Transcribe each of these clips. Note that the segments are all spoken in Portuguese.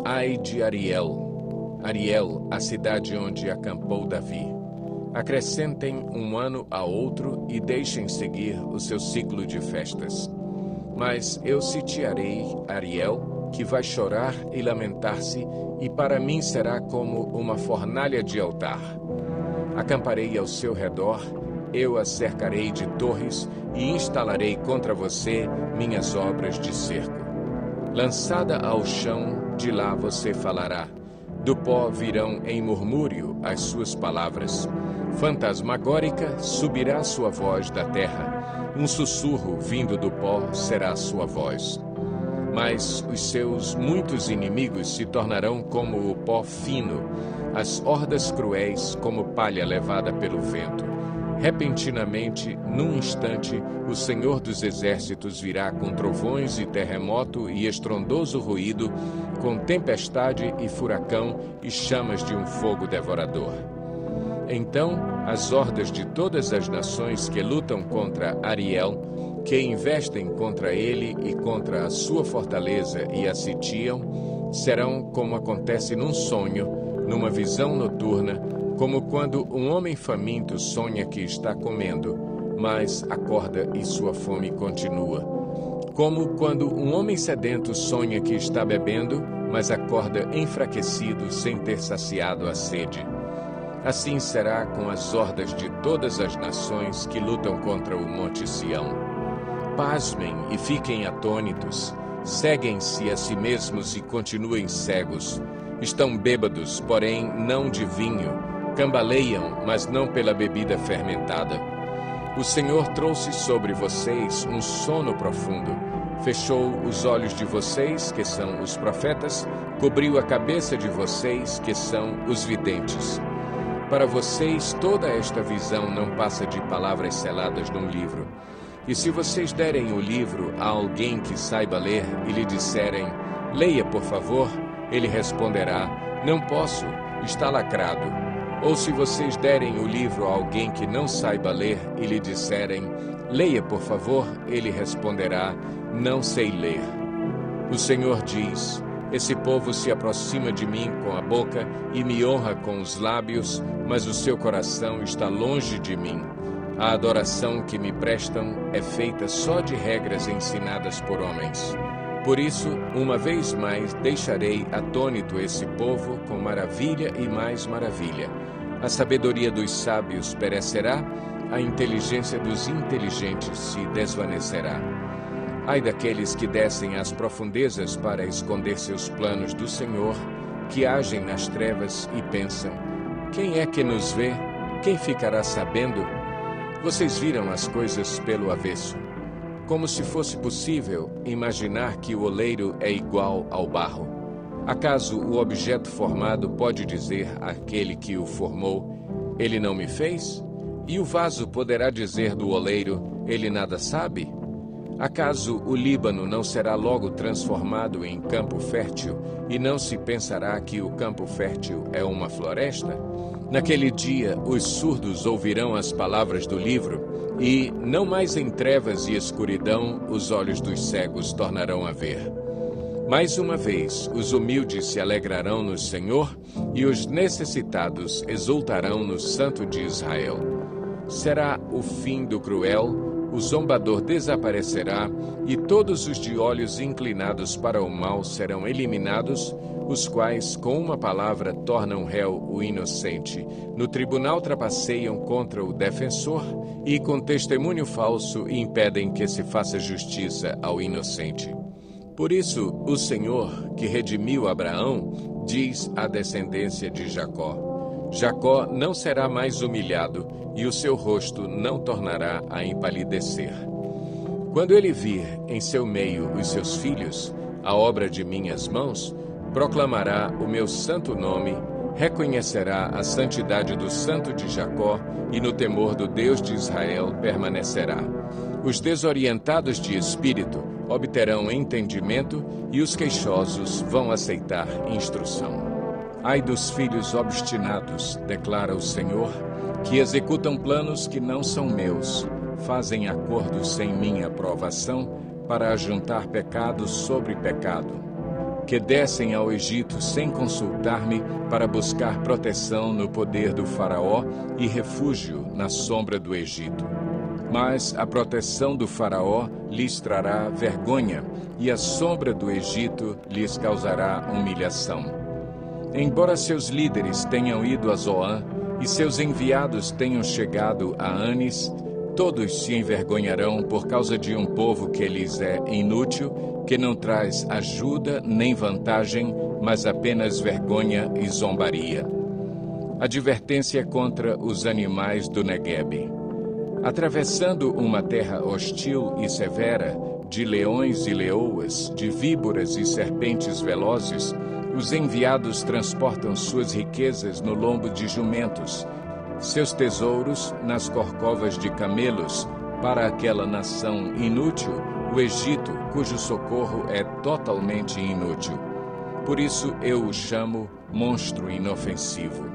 Ai de Ariel, Ariel, a cidade onde acampou Davi. Acrescentem um ano a outro e deixem seguir o seu ciclo de festas. Mas eu sitiarei Ariel, que vai chorar e lamentar-se, e para mim será como uma fornalha de altar. Acamparei ao seu redor, eu a cercarei de torres e instalarei contra você minhas obras de cerco. Lançada ao chão, de lá você falará. Do pó virão em murmúrio as suas palavras. Fantasmagórica subirá sua voz da terra. Um sussurro vindo do pó será sua voz. Mas os seus muitos inimigos se tornarão como o pó fino, as hordas cruéis como palha levada pelo vento. Repentinamente, num instante, o Senhor dos Exércitos virá com trovões e terremoto e estrondoso ruído, com tempestade e furacão e chamas de um fogo devorador. Então, as hordas de todas as nações que lutam contra Ariel, que investem contra ele e contra a sua fortaleza e a sitiam, serão como acontece num sonho, numa visão noturna, como quando um homem faminto sonha que está comendo, mas acorda e sua fome continua. Como quando um homem sedento sonha que está bebendo, mas acorda enfraquecido sem ter saciado a sede. Assim será com as hordas de todas as nações que lutam contra o Monte Sião. Pasmem e fiquem atônitos, ceguem-se a si mesmos e continuem cegos. Estão bêbados, porém não de vinho, cambaleiam, mas não pela bebida fermentada. O Senhor trouxe sobre vocês um sono profundo, fechou os olhos de vocês, que são os profetas, cobriu a cabeça de vocês, que são os videntes. Para vocês, toda esta visão não passa de palavras seladas num livro. E se vocês derem o livro a alguém que saiba ler e lhe disserem, leia, por favor, ele responderá, não posso, está lacrado. Ou se vocês derem o livro a alguém que não saiba ler e lhe disserem, leia, por favor, ele responderá, não sei ler. O Senhor diz, esse povo se aproxima de mim com a boca e me honra com os lábios, mas o seu coração está longe de mim. A adoração que me prestam é feita só de regras ensinadas por homens. Por isso, uma vez mais, deixarei atônito esse povo com maravilha e mais maravilha. A sabedoria dos sábios perecerá, a inteligência dos inteligentes se desvanecerá. Ai daqueles que descem às profundezas para esconder seus planos do Senhor, que agem nas trevas e pensam, quem é que nos vê? Quem ficará sabendo? Vocês viram as coisas pelo avesso. Como se fosse possível imaginar que o oleiro é igual ao barro. Acaso o objeto formado pode dizer àquele que o formou, ele não me fez? E o vaso poderá dizer do oleiro, ele nada sabe? Acaso o Líbano não será logo transformado em campo fértil, e não se pensará que o campo fértil é uma floresta? Naquele dia, os surdos ouvirão as palavras do livro, e, não mais em trevas e escuridão, os olhos dos cegos tornarão a ver. Mais uma vez, os humildes se alegrarão no Senhor, e os necessitados exultarão no Santo de Israel. Será o fim do cruel, o zombador desaparecerá, e todos os de olhos inclinados para o mal serão eliminados, os quais, com uma palavra, tornam réu o inocente. No tribunal trapaceiam contra o defensor, e com testemunho falso impedem que se faça justiça ao inocente. Por isso, o Senhor, que redimiu Abraão, diz à descendência de Jacó, Jacó não será mais humilhado, e o seu rosto não tornará a empalidecer. Quando ele vir em seu meio os seus filhos, a obra de minhas mãos, proclamará o meu santo nome, reconhecerá a santidade do Santo de Jacó, e no temor do Deus de Israel permanecerá. Os desorientados de espírito obterão entendimento, e os queixosos vão aceitar instrução. Ai dos filhos obstinados, declara o Senhor, que executam planos que não são meus, fazem acordos sem minha aprovação, para ajuntar pecado sobre pecado. que descem ao Egito sem consultar-me para buscar proteção no poder do faraó e refúgio na sombra do Egito. Mas a proteção do faraó lhes trará vergonha e a sombra do Egito lhes causará humilhação. Embora seus líderes tenham ido a Zoã e seus enviados tenham chegado a Anis, todos se envergonharão por causa de um povo que lhes é inútil, que não traz ajuda nem vantagem, mas apenas vergonha e zombaria. Advertência contra os animais do Neguebe. Atravessando uma terra hostil e severa, de leões e leoas, de víboras e serpentes velozes, os enviados transportam suas riquezas no lombo de jumentos, seus tesouros nas corcovas de camelos, para aquela nação inútil, o Egito, cujo socorro é totalmente inútil. Por isso eu o chamo monstro inofensivo.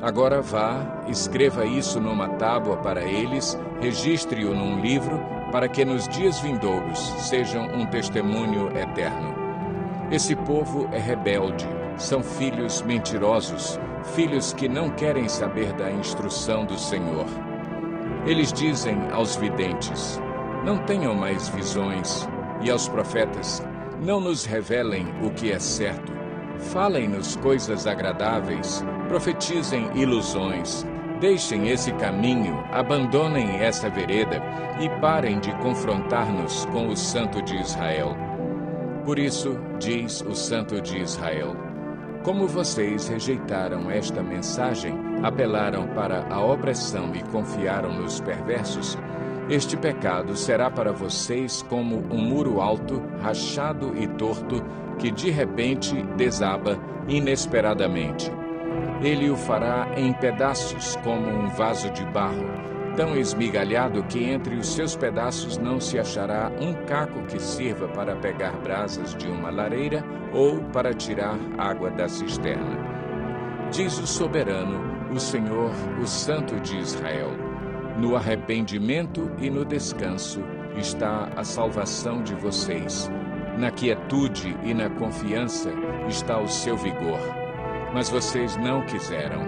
Agora vá, escreva isso numa tábua para eles, registre-o num livro, para que nos dias vindouros sejam um testemunho eterno. Esse povo é rebelde, são filhos mentirosos, filhos que não querem saber da instrução do Senhor. Eles dizem aos videntes: não tenham mais visões, e aos profetas: não nos revelem o que é certo. Falem-nos coisas agradáveis, profetizem ilusões. Deixem esse caminho, abandonem essa vereda e parem de confrontar-nos com o Santo de Israel. Por isso, diz o Santo de Israel: como vocês rejeitaram esta mensagem, apelaram para a opressão e confiaram nos perversos, este pecado será para vocês como um muro alto, rachado e torto, que de repente desaba inesperadamente. Ele o fará em pedaços como um vaso de barro, tão esmigalhado que entre os seus pedaços não se achará um caco que sirva para pegar brasas de uma lareira ou para tirar água da cisterna. Diz o soberano, o Senhor, o Santo de Israel: no arrependimento e no descanso está a salvação de vocês. Na quietude e na confiança está o seu vigor. Mas vocês não quiseram.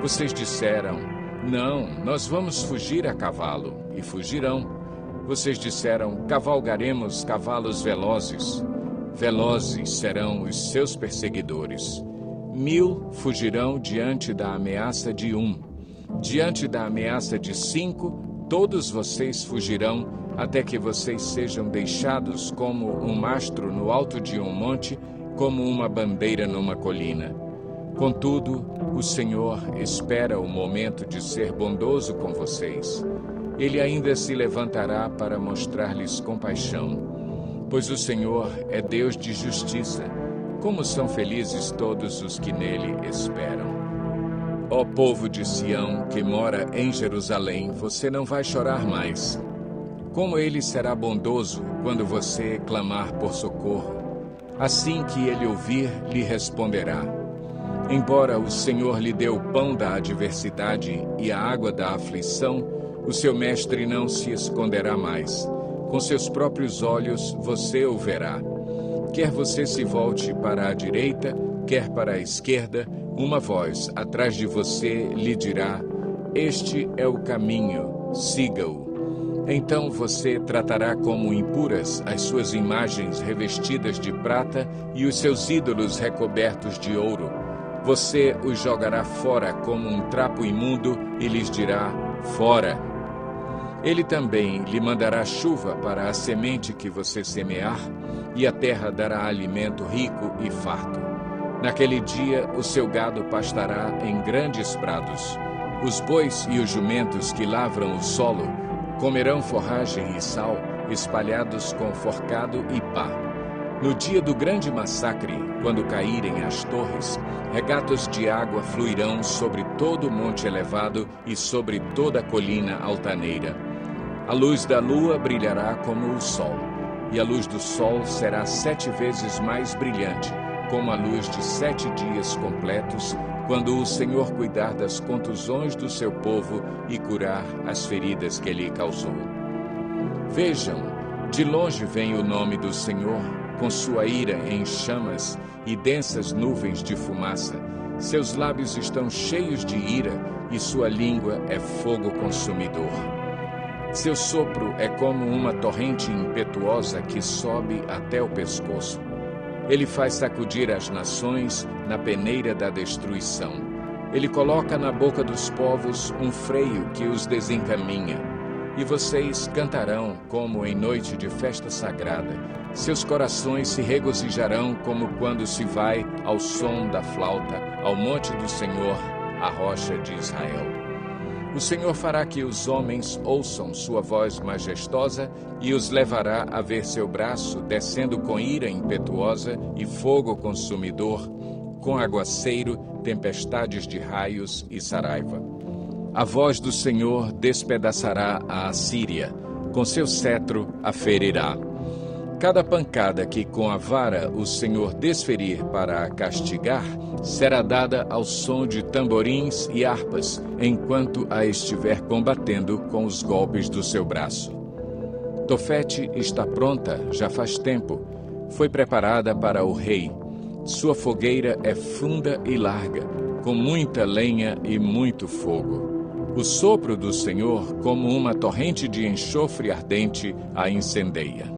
Vocês disseram: não, nós vamos fugir a cavalo, e fugirão. Vocês disseram: cavalgaremos cavalos velozes. Velozes serão os seus perseguidores. 1000 fugirão diante da ameaça de 1. Diante da ameaça de 5, todos vocês fugirão, até que vocês sejam deixados como um mastro no alto de um monte, como uma bandeira numa colina. Contudo, o Senhor espera o momento de ser bondoso com vocês. Ele ainda se levantará para mostrar-lhes compaixão, pois o Senhor é Deus de justiça. Como são felizes todos os que nele esperam. Ó povo de Sião, que mora em Jerusalém, você não vai chorar mais. Como ele será bondoso quando você clamar por socorro. Assim que ele ouvir, lhe responderá. Embora o Senhor lhe dê o pão da adversidade e a água da aflição, o seu mestre não se esconderá mais. Com seus próprios olhos você o verá. Quer você se volte para a direita, quer para a esquerda, uma voz atrás de você lhe dirá: este é o caminho, siga-o. Então você tratará como impuras as suas imagens revestidas de prata e os seus ídolos recobertos de ouro. Você os jogará fora como um trapo imundo e lhes dirá: fora. Ele também lhe mandará chuva para a semente que você semear, e a terra dará alimento rico e farto. Naquele dia o seu gado pastará em grandes prados. Os bois e os jumentos que lavram o solo comerão forragem e sal, espalhados com forcado e pá. No dia do grande massacre, quando caírem as torres, regatos de água fluirão sobre todo o monte elevado e sobre toda a colina altaneira. A luz da lua brilhará como o sol, e a luz do sol será 7 vezes mais brilhante, como a luz de 7 dias completos, quando o Senhor cuidar das contusões do seu povo e curar as feridas que lhe causou. Vejam, De longe vem o nome do Senhor, com sua ira em chamas e densas nuvens de fumaça. Seus lábios estão cheios de ira e sua língua é fogo consumidor. Seu sopro é como uma torrente impetuosa que sobe até o pescoço. Ele faz sacudir as nações na peneira da destruição. Ele coloca na boca dos povos um freio que os desencaminha. E vocês cantarão como em noite de festa sagrada. Seus corações se regozijarão como quando se vai ao som da flauta, ao monte do Senhor, a rocha de Israel. O Senhor fará que os homens ouçam sua voz majestosa e os levará a ver seu braço descendo com ira impetuosa e fogo consumidor, com aguaceiro, tempestades de raios e saraiva. A voz do Senhor despedaçará a Assíria, com seu cetro a ferirá. Cada pancada que com a vara o Senhor desferir para a castigar, será dada ao som de tamborins e harpas, enquanto a estiver combatendo com os golpes do seu braço. Tofete está pronta já faz tempo, foi preparada para o rei. Sua fogueira é funda e larga, com muita lenha e muito fogo. O sopro do Senhor, como uma torrente de enxofre ardente, a incendeia.